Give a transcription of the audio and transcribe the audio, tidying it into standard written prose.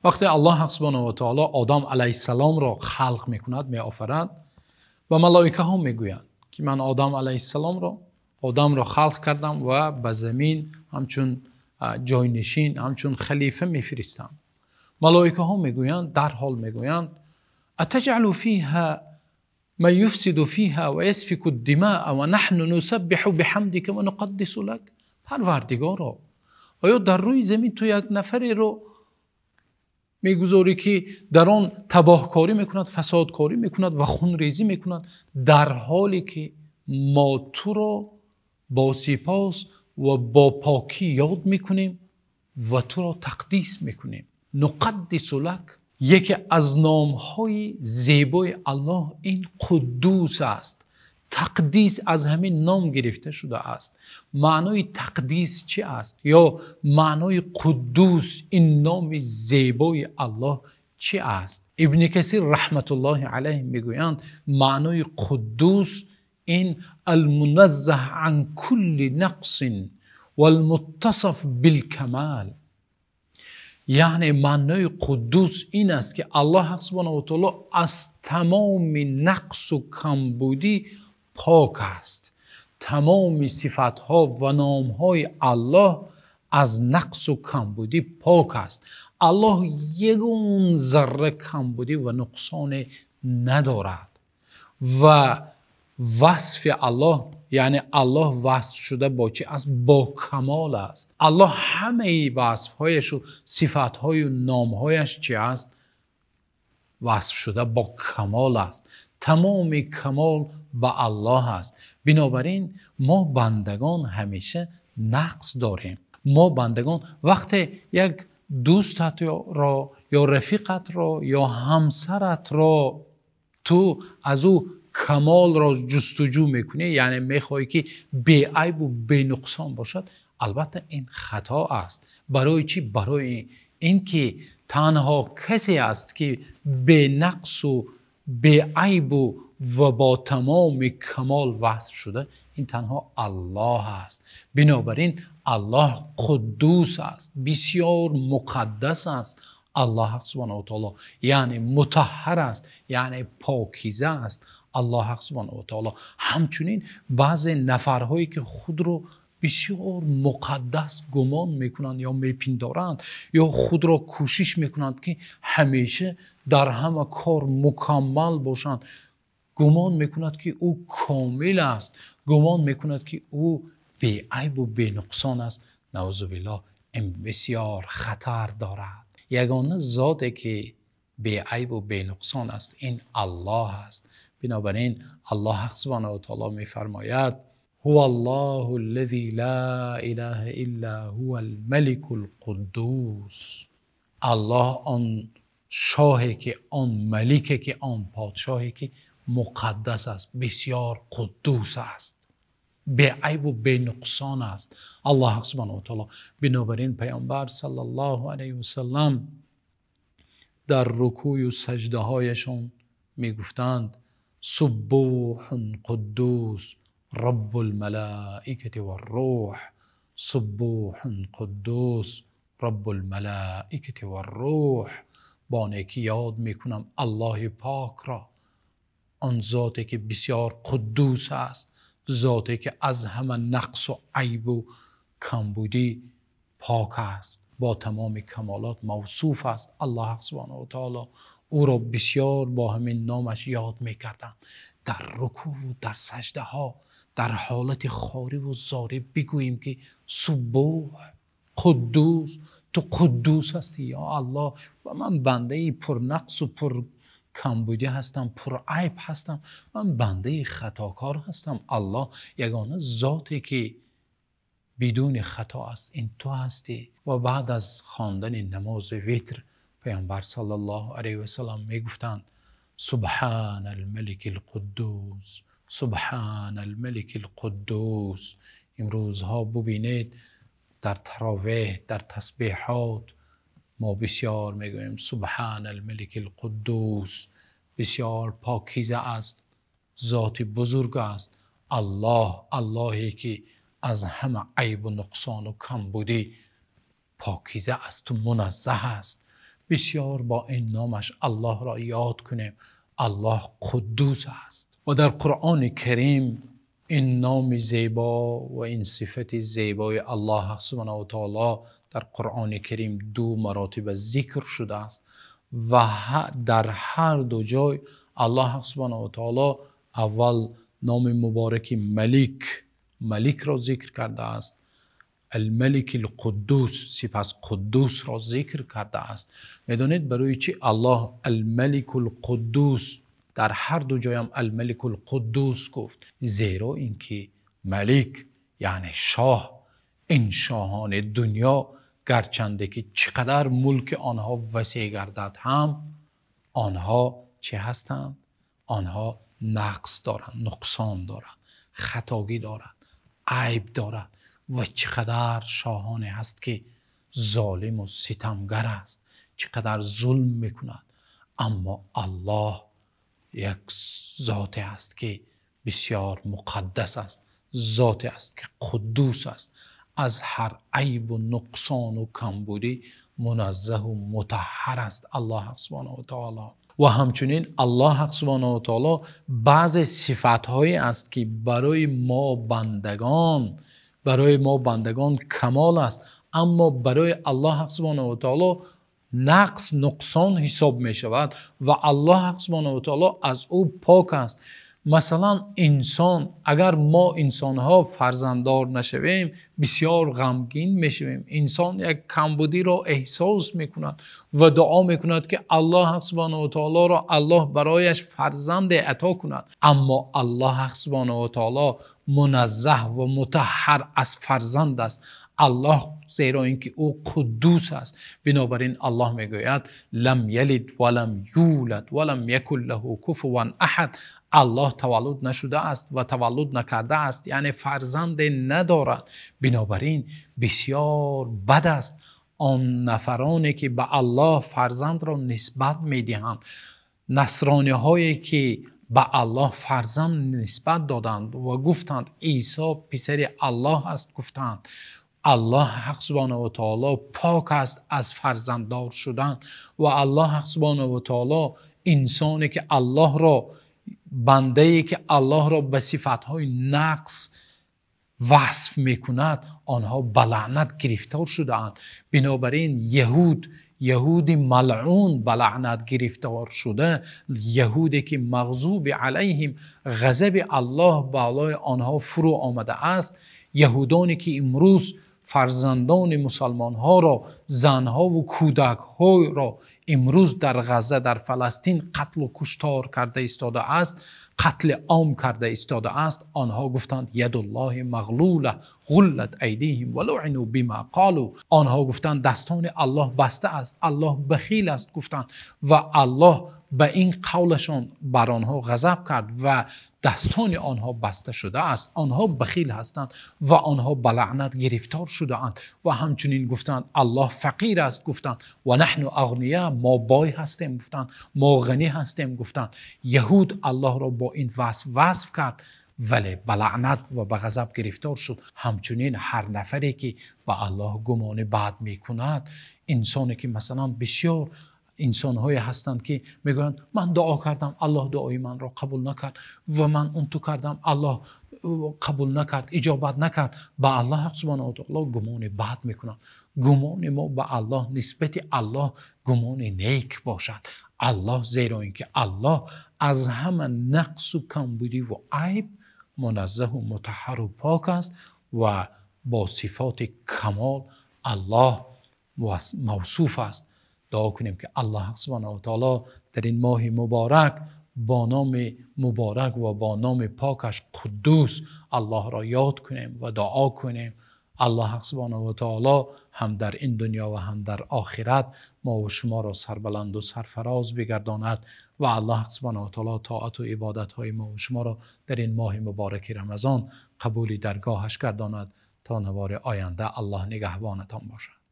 وقتی الله حق سبحانه و تعالی آدم علیه السلام را خلق میکند، میآفرد و ملائکه ها میگویند که من آدم علیه السلام را خلق کردم و به زمین همچون جاینشین، همچون خلیفه میفرستم. ملائکه ها میگویند، در حال میگویند اتجعل فیها ما یفسد فیها و یسفک الدماء و نحن نسبح بحمدک و نقدس لک. پروردگارا، آیا در روی زمین تو یک نفری رو میگذاری که در آن تباهکاری میکند، فسادکاری میکند و خونریزی میکند، در حالی که ما تو را با سپاس و با پاکی یاد میکنیم و تو را تقدیس میکنیم. نقدس لک، یکی از نامهای زیبای الله این قدوس است. تقدیس از همین نام گرفته شده است. معنای تقدیس چی است؟ یا معنای قدوس، این نام زیبای الله چی است؟ ابن کثیر رحمت الله علیه میگویند معنای قدوس این المنزه عن کل نقص والمتصف بالکمال. یعنی معنای قدوس این است که الله سبحانه و تعالی از تمام نقص و کمبودی پاک است. تمام صفاتها و نامهای الله از نقص و کمبودی پاک است. الله یگون ذره کمبودی و نقصان ندارد و وصف الله، یعنی الله وصف شده با چی است؟ با کمال است. الله همه وصفهایش و صفاتهای و نامهایش چی است؟ وصف شده با کمال است. تمام کمال به الله است. بنابراین ما بندگان همیشه نقص داریم. ما بندگان وقتی یک دوستت را یا رفیقت را یا همسرت را تو از او کمال را جستجو میکنی، یعنی میخوای که بی عیب و بی نقصان باشد، البته این خطا است. برای چی؟ برای اینکه تنها کسی است که بی نقص و بی عیب و با تمام کمال وصف شده، این تنها الله است. بنابراین الله قدوس است، بسیار مقدس است. الله سبحانه و تعالی یعنی مطهر است، یعنی پاکیزه است. الله سبحانه و تعالی همچنین بعضی نفرهایی که خود رو بسیار مقدس گمان میکنند یا میپندارند یا خود را کوشش میکنند که همیشه در همه کار مکمل باشند، گمان میکند که او کامل است، گمان میکند که او بی عیب و بی نقصان است. نعوذ بالله، این بسیار خطر دارد. یگانه ذاتی که بی عیب و بی نقصان است این الله است. بنابراین الله سبحانه و تعالی میفرماید هو الله الذی لا اله الا هو الملک القدوس. الله آن شاهی که، آن ملکی که، آن پادشاهی که مقدس است، بسیار قدوس است، بی عیب و بی نقصان است الله سبحانه و تعالی. بنابراین پیامبر صلی الله علیه و سلم در رکوع و سجده هایشان میگفتند سبوح قدوس رب الملائکه و الروح. سبوح قدوس رب الملائکه و الروح. با نیکی یاد میکنم الله پاک را، آن ذاتی که بسیار قدوس است، ذاتی که از همه نقص و عیب و کمبودی پاک است، با تمام کمالات موصوف است. الله سبحانه و تعالی او را بسیار با همین نامش یاد میکردند. در رکوع و در سجده ها در حالت خاری و زاری بگوییم که سبوح قدوس، تو قدوس هستی یا الله و من بنده پر نقص و پر کمبودی هستم، پر عیب هستم، من بنده خطاکار هستم. الله یگانه ذاتی که بدون خطا است این تو هستی. و بعد از خواندن نماز وتر پیامبر صلی الله علیه و سلم میگفتند سبحان الملک القدوس، سبحان الملک القدوس. امروزها ببینید در تراویح، در تسبیحات ما بسیار میگوییم سبحان الملک القدوس. بسیار پاکیزه است، ذات بزرگ است الله، اللهی که از همه عیب و نقصان و کمبودی پاکیزه است و منزه است. بسیار با این نامش الله را یاد کنیم. الله قدوس است و در قرآن کریم این نام زیبا و این صفت زیبای الله سبحانه و تعالی در قرآن کریم 2 مراتب ذکر شده است و در هر دو جای الله سبحانه و تعالی اول نام مبارک ملک را ذکر کرده است، الملک القدوس، سپس قدوس را ذکر کرده است. میدونید برای چی الله الملک القدوس در هر دو جای هم الملک القدوس گفت؟ زیرا اینکه ملک یعنی شاه، این شاهان دنیا گرچنده که چقدر ملک آنها وسیع گردد هم آنها چه هستند؟ آنها نقص دارند، نقصان دارند، خطاگی دارند، عیب دارند و چقدر شاهانه هست که ظالم و ستمگر است، چقدر ظلم میکند. اما الله یک ذات است که بسیار مقدس است، ذات است که قدوس است، از هر عیب و نقصان و کمبودی منزه و مطهر است الله سبحانه و تعالی. و همچنین الله سبحانه و تعالی بعض صفات‌هایی است که برای ما بندگان کمال است، اما برای الله سبحانه و تعالی نقص نقصان حساب می شود و الله سبحانه و تعالی از او پاک است. مثلا انسان، اگر ما انسانها فرزنددار نشویم بسیار غمگین میشویم. انسان یک کمبودی را احساس میکند و دعا میکند که الله سبحانه و تعالی را الله برایش فرزند عطا کند. اما الله سبحانه و تعالی منزه و مطهر از فرزند است. الله زیرا اینکه او قدوس است، بنابراین الله میگوید لم یلد ولم یولد ولم یکن له کفوا احد. الله تولد نشده است و تولد نکرده است، یعنی فرزند ندارد. بنابراین بسیار بد است آن نفرانی که به الله فرزند را نسبت میدهند. نصرانی هایی که به الله فرزند نسبت دادند و گفتند عیسی پسر الله است، گفتند الله حق سبحانه و تعالی پاک است از فرزنددار شدن و الله حق سبحانه و تعالی انسانی که الله را، بنده‌ای که الله را به صفتهای نقص وصف میکند، آنها به لعنت گرفتار شده‌اند. بنابراین یهود ملعون به لعنت گرفتار شده، یهودی که مغضوب علیهم غضب الله بالای آنها فرو آمده است، یهودانی که امروز فرزندان مسلمان ها را، زنها و کودک ها را امروز در غزه، در فلسطین قتل و کشتار کرده ایستاده است، قتل عام کرده ایستاده است. آنها گفتند ید الله مغلوله غلت ایدیهم ولعنوا بما قالوا. آنها گفتند دستان الله بسته است، الله بخیل است گفتند و الله به این قولشان بر آنها غضب کرد و دستان آنها بسته شده است. آنها بخیل هستند و آنها به لعنت گرفتار شده اند و همچنین گفتند الله فقیر است گفتند و نحن اغنیا، ما بای هستیم گفتند، ما غنی هستیم گفتند. یهود الله را با این وصف کرد ولی به لعنت و به غضب گرفتار شد. همچنین هر نفری که به الله گمان بد میکند، انسانی که مثلا بسیار انسان های هستند که میگویند من دعا کردم الله دعای من را قبول نکرد و من اون تو کردم الله قبول نکرد، اجابت نکرد. به الله سبحانه و تعالی گمان بد میکنند. گمان ما به الله نسبت الله گمان نیک باشد. الله زیرا اینکه الله از همه نقص و کمبودی و عیب منزه و مطهر و پاک است و با صفات کمال الله موصوف است. دعا کنیم که الله سبحانه و تعالی در این ماه مبارک با نام مبارک و با نام پاکش قدوس الله را یاد کنیم و دعا کنیم. الله سبحانه و تعالی هم در این دنیا و هم در آخرت ما و شما را سربلند و سرفراز بگرداند و الله سبحانه و تعالی طاعت و عبادت های ما و شما را در این ماه مبارک رمضان قبول درگاهش گرداند تا نوار آینده. الله نگهبانتان باشد.